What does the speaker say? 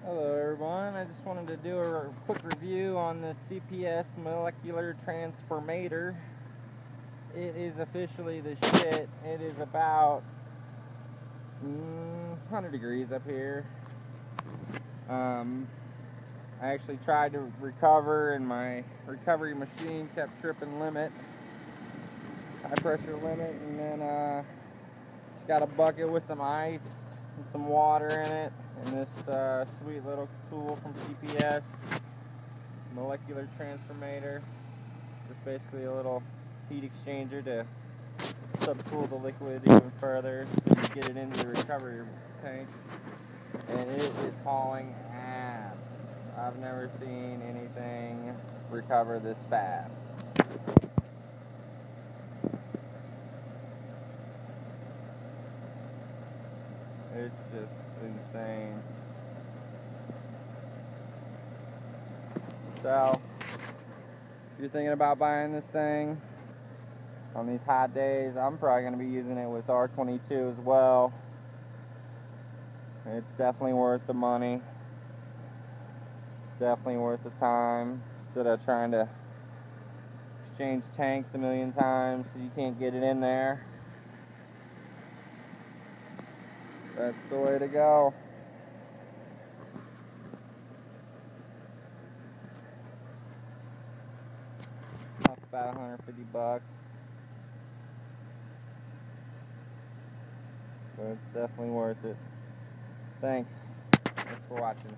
Hello everyone, I just wanted to do a quick review on the CPS molecular transformator. It is officially the shit. It is about 100 degrees up here. I actually tried to recover and my recovery machine kept tripping limit, high pressure limit, and then just got a bucket with some ice and some water in it, and this sweet little tool from CPS, molecular transformator. Just basically a little heat exchanger to subcool the liquid even further so you get it into the recovery tank. And it is hauling ass. I've never seen anything recover this fast. It's just insane. So, if you're thinking about buying this thing on these hot days, I'm probably going to be using it with R22 as well. It's definitely worth the money. It's definitely worth the time. Instead of trying to exchange tanks a million times so you can't get it in there. That's the way to go. Costs about 150 bucks. But it's definitely worth it. Thanks for watching.